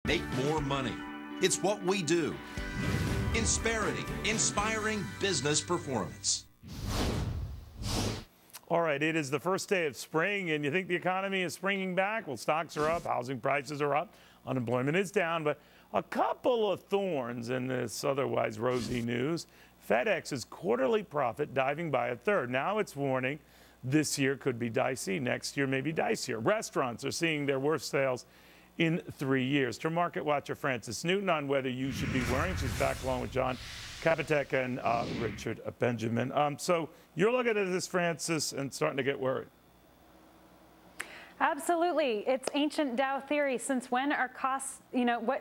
make more money. It's what we do. Insperity, inspiring business performance. All right, it is the first day of spring, and you think the economy is springing back? Well, stocks are up, housing prices are up, unemployment is down, but a couple of thorns in this otherwise rosy news. FedEx's quarterly profit diving by a third. Now it's warning this year could be dicey. Next year may be dicier. Restaurants are seeing their worst sales in 3 years. To market watcher Frances Newton on whether you should be worrying. She's back along with John Kapitek and Richard Benjamin. So you're looking at this, Frances, and starting to get worried. Absolutely. It's ancient Dow theory. Since when are costs,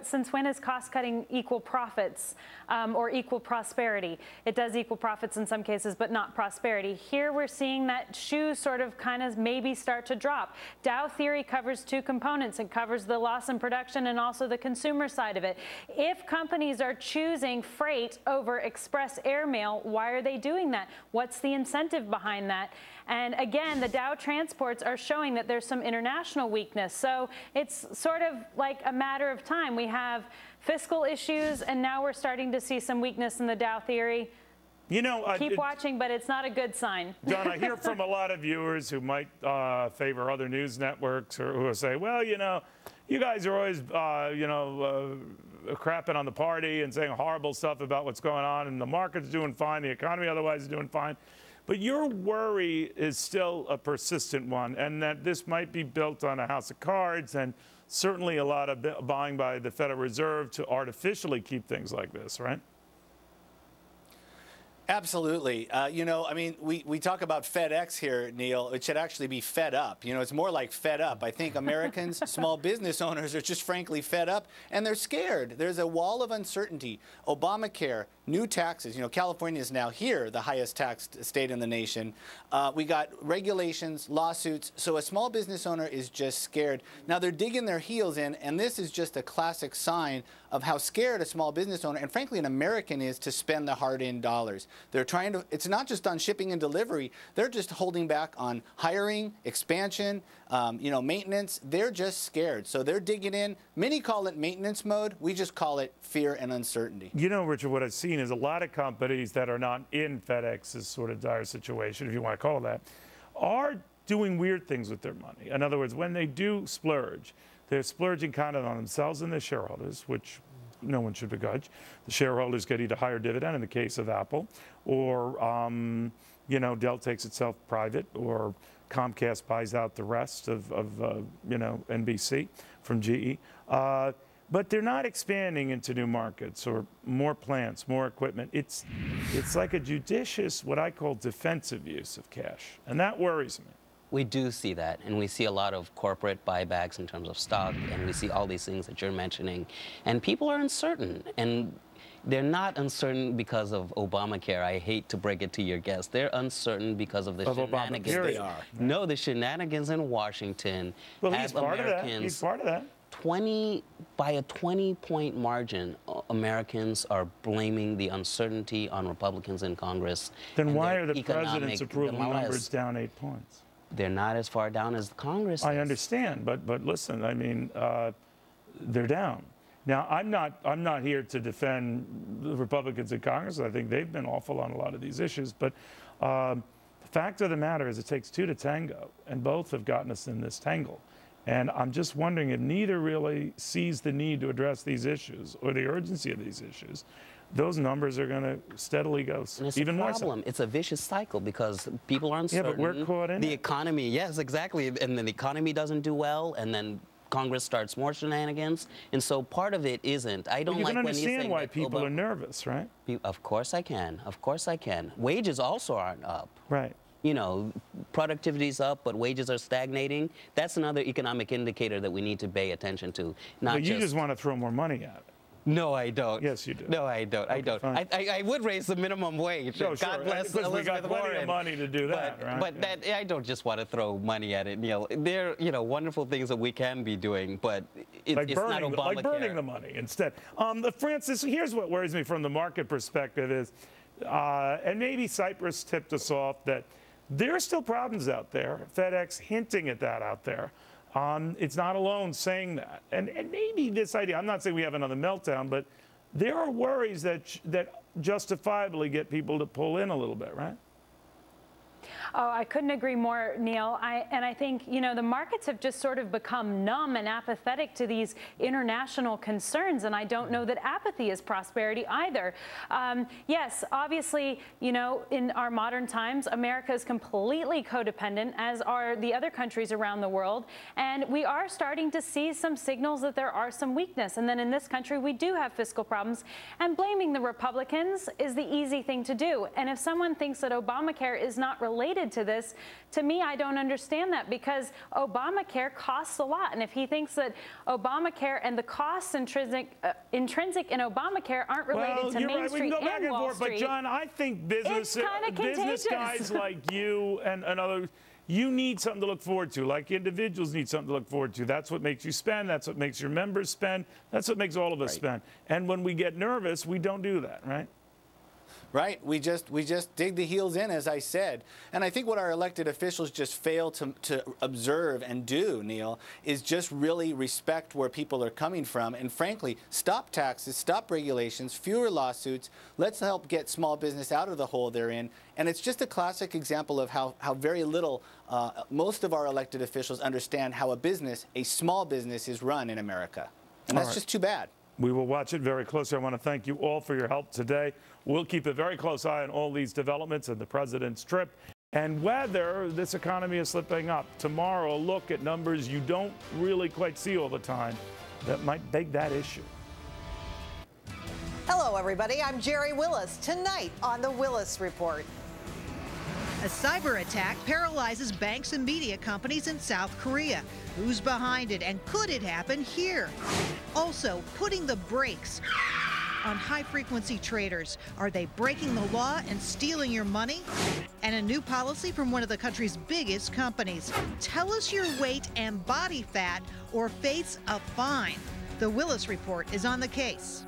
since when is cost cutting equal profits or equal prosperity? It does equal profits in some cases, but not prosperity. Here we're seeing that shoe sort of kind of maybe start to drop. Dow theory covers two components. It covers the loss in production and also the consumer side of it. If companies are choosing freight over express airmail, why are they doing that? What's the incentive behind that? And again, the Dow transports are showing that there's some international weakness. So it's sort of like a matter of time. We have fiscal issues, and now we're starting to see some weakness in the Dow theory. Keep watching, but it's not a good sign. John, I hear from a lot of viewers who might favor other news networks or who will say, well, you guys are always, crapping on the party and saying horrible stuff about what's going on, and the market's doing fine, the economy otherwise is doing fine. But your worry is still a persistent one, and that this might be built on a house of cards, and certainly a lot of buying by the Federal Reserve to artificially keep things like this, right? Absolutely. We talk about FedEx here, Neil. It should actually be fed up. It's more like fed up. I think Americans, small business owners are just frankly fed up, and they're scared. There's a wall of uncertainty. Obamacare, new taxes. California is now here, the highest taxed state in the nation. We got regulations, lawsuits. So a small business owner is just scared. Now they're digging their heels in, and this is just a classic sign of how scared a small business owner, and frankly an American, is to spend the hard-earned dollars. They're trying to, it's not just on shipping and delivery, they're just holding back on hiring, expansion, maintenance. They're just scared. So they're digging in. Many call it maintenance mode. We just call it fear and uncertainty. Richard, what I've seen is a lot of companies that are not in FedEx's sort of dire situation, if you want to call it that, are doing weird things with their money. In other words, when they do splurge, they're splurging kind of on themselves and their shareholders, which no one should begrudge. The shareholders get either higher dividend in the case of Apple, or Dell takes itself private, or Comcast buys out the rest of NBC from GE. But they're not expanding into new markets or more plants, more equipment. It's like a judicious, what I call defensive use of cash, and that worries me. We do see that, and we see a lot of corporate buybacks in terms of stock, and we see all these things that you're mentioning. And people are uncertain, and they're not uncertain because of Obamacare. I hate to break it to your guests. They're uncertain because of the shenanigans. They are. No, the shenanigans in Washington. Well, he's part of that. He's part of that. By a 20-point margin, Americans are blaming the uncertainty on Republicans in Congress. Then why are the president's approval numbers down 8 points? They're not as far down as Congress is. I understand, but listen, they're down. Now, I'm not here to defend the Republicans in Congress. I think they've been awful on a lot of these issues. But the fact of the matter is it takes two to tango, and both have gotten us in this tangle. And I'm just wondering if neither really sees the need to address these issues or the urgency of these issues, those numbers are going to steadily go even more. It's a problem. It's a vicious cycle because people are uncertain. Yeah, but we're caught in the economy. Yes, exactly. And then the economy doesn't do well, and then Congress starts more shenanigans. And so part of it isn't. I don't like when you say understand why people are nervous, right? Of course I can. Of course I can. Wages also aren't up. Right. Productivity's up, but wages are stagnating. That's another economic indicator that we need to pay attention to. But you just want to throw more money at it. No, I don't. Yes, you do. No, I don't. Okay, I don't. I would raise the minimum wage. No, God bless Elizabeth we got plenty Warren. of money to do that, right? But I don't just want to throw money at it, Neil. There are, wonderful things that we can be doing, but it's not Obamacare. Like burning the money instead. Francis, here's what worries me from the market perspective is, and maybe Cyprus tipped us off, that there are still problems out there. FedEx hinting at that out there. It's not alone saying that. And maybe this idea, I'm not saying we have another meltdown, but there are worries that justifiably get people to pull in a little bit, right? Oh, I couldn't agree more, Neil. And I think, you know, the markets have just sort of become numb and apathetic to these international concerns, and I don't know that apathy is prosperity either. Yes, obviously, you know, in our modern times, America is completely codependent, as are the other countries around the world, and we are starting to see some signals that there are some weakness. And then in this country, we do have fiscal problems, and blaming the Republicans is the easy thing to do. And if someone thinks that Obamacare is not related to this, to me, I don't understand that, because Obamacare costs a lot. And if he thinks that Obamacare and the costs intrinsic in Obamacare aren't related to Main Street and Wall Street. But John, I think business guys like you and others, you need something to look forward to. Like individuals need something to look forward to. That's what makes you spend. That's what makes your members spend. That's what makes all of us spend. And when we get nervous, we don't do that, right? Right. We just dig the heels in, as I said. And I think what our elected officials just fail to observe and do, Neil, is just really respect where people are coming from. And frankly, stop taxes, stop regulations, fewer lawsuits. Let's help get small business out of the hole they're in. And it's just a classic example of how very little most of our elected officials understand how a small business is run in America. And that's just too bad. We will watch it very closely. I want to thank you all for your help today. We'll keep a very close eye on all these developments and the president's trip and whether this economy is slipping up. Tomorrow, a look at numbers you don't really quite see all the time that might beg that issue. Hello, everybody. I'm Jerry Willis. Tonight on the Willis Report. A cyber attack paralyzes banks and media companies in South Korea. Who's behind it, and could it happen here? Also, putting the brakes on high-frequency traders. Are they breaking the law and stealing your money? And a new policy from one of the country's biggest companies. Tell us your weight and body fat or face a fine. The Willis Report is on the case.